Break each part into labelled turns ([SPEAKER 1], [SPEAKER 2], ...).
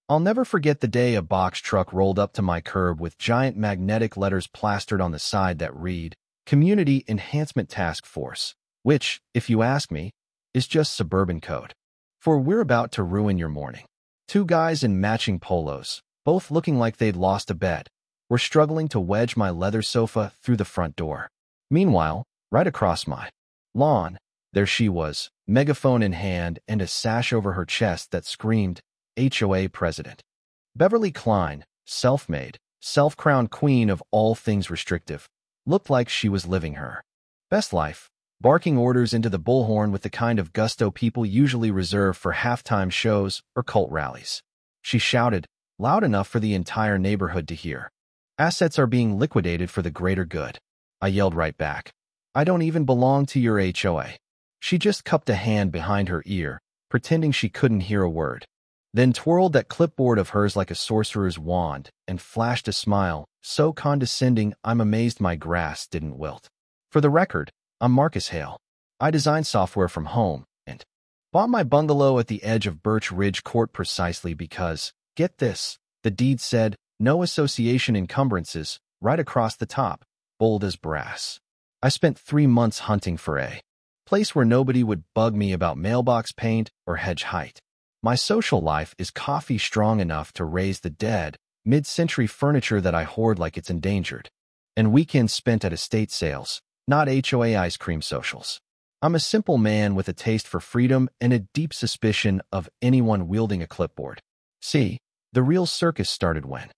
[SPEAKER 1] I'll never forget the day a box truck rolled up to my curb with giant magnetic letters plastered on the side that read, Community Enhancement Task Force, which, if you ask me, is just suburban code. For we're about to ruin your morning. Two guys in matching polos, both looking like they'd lost a bet, were struggling to wedge my leather sofa through the front door. Meanwhile, right across my lawn, there she was, megaphone in hand and a sash over her chest that screamed, HOA President. Beverly Klein, self-made, self-crowned queen of all things restrictive, looked like she was living her best life, barking orders into the bullhorn with the kind of gusto people usually reserve for halftime shows or cult rallies. She shouted, loud enough for the entire neighborhood to hear. Assets are being liquidated for the greater good. I yelled right back. I don't even belong to your HOA. She just cupped a hand behind her ear, pretending she couldn't hear a word, then twirled that clipboard of hers like a sorcerer's wand and flashed a smile so condescending I'm amazed my grass didn't wilt. For the record, I'm Marcus Hale. I design software from home and bought my bungalow at the edge of Birch Ridge Court precisely because, get this, the deed said, no association encumbrances, right across the top, bold as brass. I spent 3 months hunting for a place where nobody would bug me about mailbox paint or hedge height. My social life is coffee strong enough to raise the dead, mid-century furniture that I hoard like it's endangered, and weekends spent at estate sales, not HOA ice cream socials. I'm a simple man with a taste for freedom and a deep suspicion of anyone wielding a clipboard. See, the real circus started when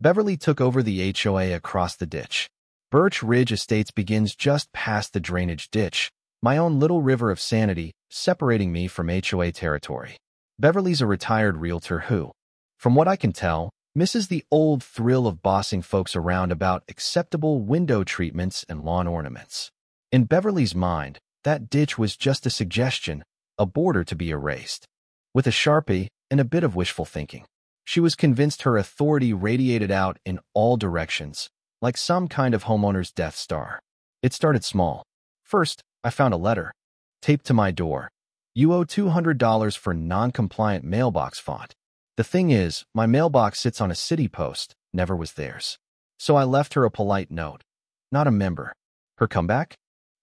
[SPEAKER 1] Beverly took over the HOA across the ditch. Birch Ridge Estates begins just past the drainage ditch, my own little river of sanity separating me from HOA territory. Beverly's a retired realtor who, from what I can tell, misses the old thrill of bossing folks around about acceptable window treatments and lawn ornaments. In Beverly's mind, that ditch was just a suggestion, a border to be erased. With a Sharpie and a bit of wishful thinking, she was convinced her authority radiated out in all directions, like some kind of homeowner's Death Star. It started small. First, I found a letter, taped to my door. You owe $200 for non-compliant mailbox font. The thing is, my mailbox sits on a city post, never was theirs. So I left her a polite note. Not a member. Her comeback?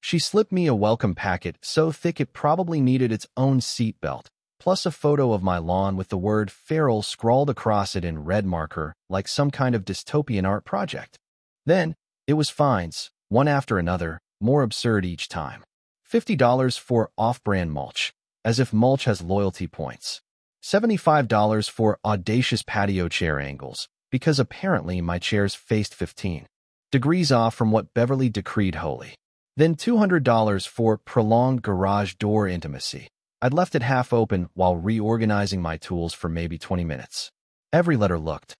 [SPEAKER 1] She slipped me a welcome packet so thick it probably needed its own seatbelt, plus a photo of my lawn with the word feral scrawled across it in red marker like some kind of dystopian art project. Then, it was fines, one after another, more absurd each time. $50 for off-brand mulch, as if mulch has loyalty points. $75 for audacious patio chair angles, because apparently my chairs faced 15 degrees off from what Beverly decreed holy. Then $200 for prolonged garage door intimacy. I'd left it half open while reorganizing my tools for maybe 20 minutes. Every letter looked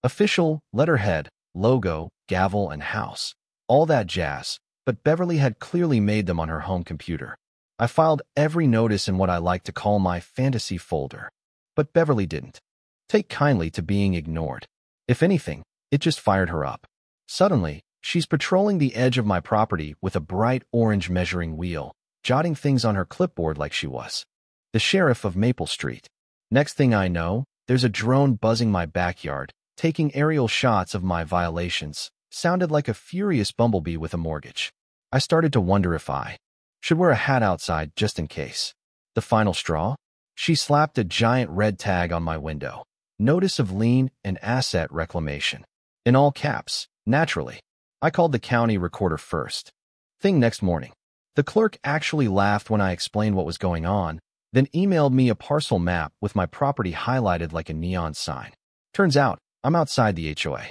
[SPEAKER 1] official, letterhead, logo, gavel, and house. All that jazz, but Beverly had clearly made them on her home computer. I filed every notice in what I like to call my fantasy folder. But Beverly didn't take kindly to being ignored. If anything, it just fired her up. Suddenly, she's patrolling the edge of my property with a bright orange measuring wheel, jotting things on her clipboard like she was the sheriff of Maple Street. Next thing I know, there's a drone buzzing my backyard, taking aerial shots of my violations. Sounded like a furious bumblebee with a mortgage. I started to wonder if I should wear a hat outside just in case. The final straw? She slapped a giant red tag on my window. Notice of lien and asset reclamation. In all caps, naturally. I called the county recorder first thing next morning. The clerk actually laughed when I explained what was going on, then emailed me a parcel map with my property highlighted like a neon sign. Turns out, I'm outside the HOA.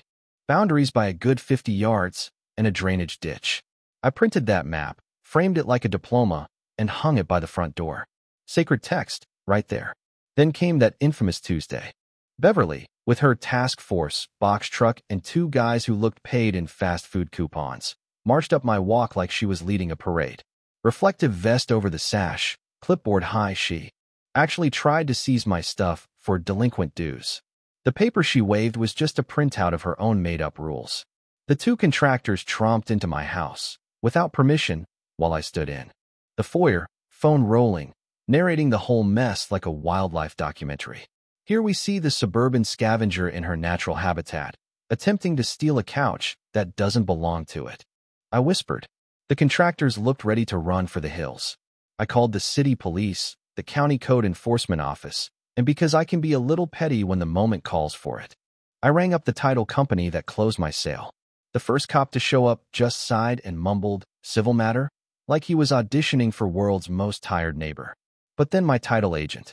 [SPEAKER 1] Boundaries by a good 50 yards, and a drainage ditch. I printed that map, framed it like a diploma, and hung it by the front door. Sacred text, right there. Then came that infamous Tuesday. Beverly, with her task force, box truck, and 2 guys who looked paid in fast food coupons, marched up my walk like she was leading a parade. Reflective vest over the sash, clipboard high, she actually tried to seize my stuff for delinquent dues. The paper she waved was just a printout of her own made-up rules. The 2 contractors tromped into my house, without permission, while I stood in the foyer, phone rolling, narrating the whole mess like a wildlife documentary. Here we see the suburban scavenger in her natural habitat, attempting to steal a couch that doesn't belong to it. I whispered. The contractors looked ready to run for the hills. I called the city police, the county code enforcement office, and because I can be a little petty when the moment calls for it, I rang up the title company that closed my sale. The first cop to show up just sighed and mumbled, "Civil matter?" like he was auditioning for world's most tired neighbor. But then my title agent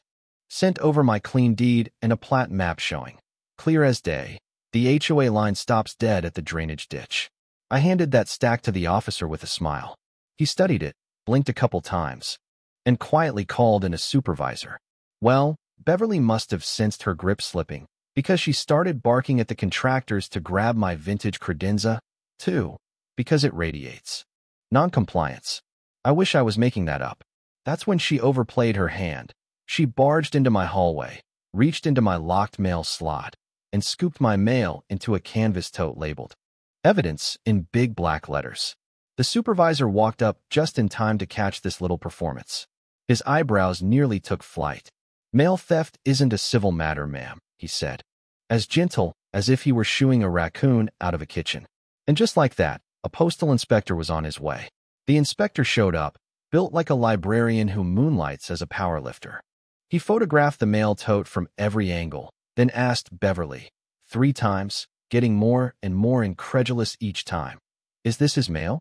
[SPEAKER 1] sent over my clean deed and a plat map showing, clear as day, the HOA line stops dead at the drainage ditch. I handed that stack to the officer with a smile. He studied it, blinked a couple times, and quietly called in a supervisor. Well, Beverly must have sensed her grip slipping, because she started barking at the contractors to grab my vintage credenza, too, because it radiates noncompliance. I wish I was making that up. That's when she overplayed her hand. She barged into my hallway, reached into my locked mail slot, and scooped my mail into a canvas tote labeled "Evidence" in big black letters. The supervisor walked up just in time to catch this little performance. His eyebrows nearly took flight. "Mail theft isn't a civil matter, ma'am," he said, as gentle as if he were shooing a raccoon out of a kitchen. And just like that, a postal inspector was on his way. The inspector showed up, built like a librarian who moonlights as a powerlifter. He photographed the mail tote from every angle, then asked Beverly 3 times, getting more and more incredulous each time, "Is this his mail?"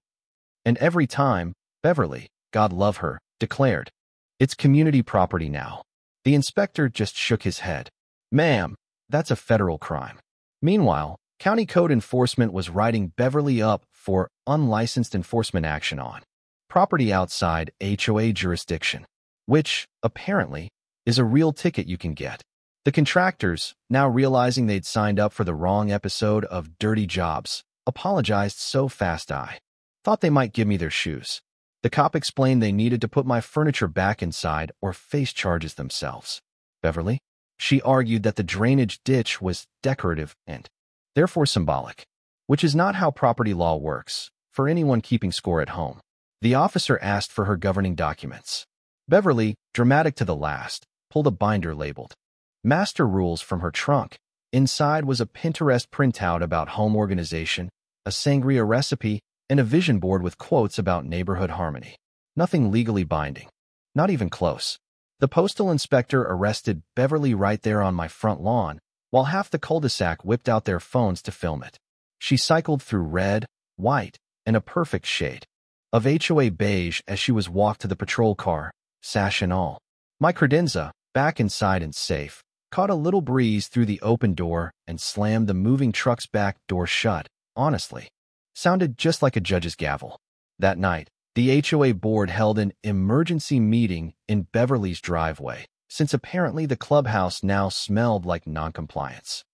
[SPEAKER 1] And every time, Beverly, God love her, declared, "It's community property now." The inspector just shook his head. "Ma'am, that's a federal crime." Meanwhile, county code enforcement was writing Beverly up for unlicensed enforcement action on property outside HOA jurisdiction, which, apparently, is a real ticket you can get. The contractors, now realizing they'd signed up for the wrong episode of Dirty Jobs, apologized so fast I thought they might give me their shoes. The cop explained they needed to put my furniture back inside or face charges themselves. Beverly? She argued that the drainage ditch was decorative and therefore symbolic, which is not how property law works, for anyone keeping score at home. The officer asked for her governing documents. Beverly, dramatic to the last, pulled a binder labeled Master Rules from her trunk. Inside was a Pinterest printout about home organization, a sangria recipe, and a vision board with quotes about neighborhood harmony. Nothing legally binding. Not even close. The postal inspector arrested Beverly right there on my front lawn, while half the cul-de-sac whipped out their phones to film it. She cycled through red, white, and a perfect shade of HOA beige as she was walked to the patrol car, sash and all. My credenza, back inside and safe, caught a little breeze through the open door and slammed the moving truck's back door shut. Honestly, sounded just like a judge's gavel. That night, the HOA board held an emergency meeting in Beverly's driveway, since apparently the clubhouse now smelled like noncompliance.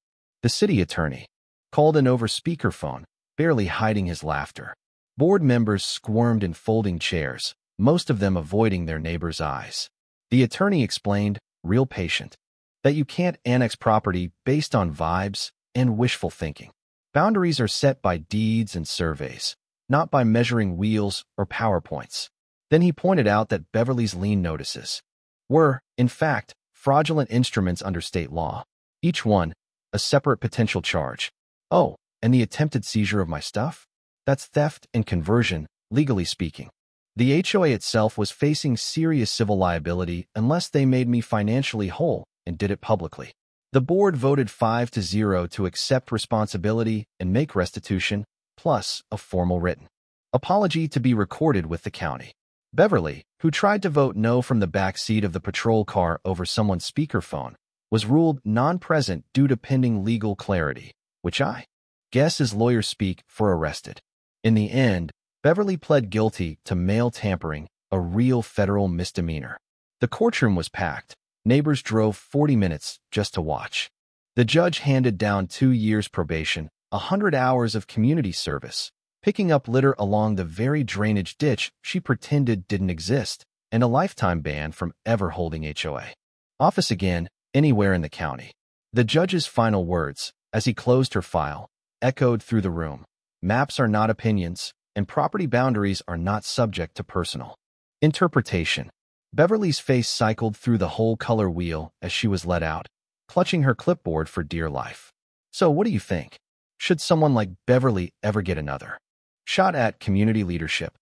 [SPEAKER 1] The city attorney called in over speakerphone, barely hiding his laughter. Board members squirmed in folding chairs, most of them avoiding their neighbors' eyes. The attorney explained, real patient, that you can't annex property based on vibes and wishful thinking. Boundaries are set by deeds and surveys, not by measuring wheels or PowerPoints. Then he pointed out that Beverly's lien notices were, in fact, fraudulent instruments under state law, each one a separate potential charge. Oh, and the attempted seizure of my stuff? That's theft and conversion, legally speaking. The HOA itself was facing serious civil liability unless they made me financially whole and did it publicly. The board voted 5-0 to accept responsibility and make restitution, plus a formal written apology to be recorded with the county. Beverly, who tried to vote no from the back seat of the patrol car over someone's speakerphone, was ruled non-present due to pending legal clarity, which I guess is lawyer speak for arrested. In the end, Beverly pled guilty to mail tampering, a real federal misdemeanor. The courtroom was packed. Neighbors drove 40 minutes just to watch. The judge handed down 2 years probation, 100 hours of community service, picking up litter along the very drainage ditch she pretended didn't exist, and a lifetime ban from ever holding HOA office again anywhere in the county. The judge's final words, as he closed her file, echoed through the room. Maps are not opinions, and property boundaries are not subject to personal interpretation. Beverly's face cycled through the whole color wheel as she was let out. clutching her clipboard for dear life. So what do you think? Should someone like Beverly ever get another shot at community leadership?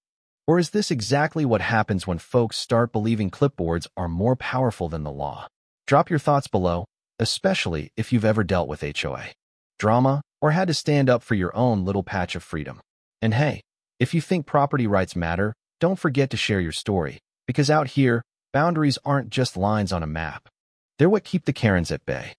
[SPEAKER 1] Or is this exactly what happens when folks start believing clipboards are more powerful than the law? Drop your thoughts below, especially if you've ever dealt with HOA drama or had to stand up for your own little patch of freedom. And hey, if you think property rights matter, don't forget to share your story, because out here, boundaries aren't just lines on a map. They're what keep the Karens at bay.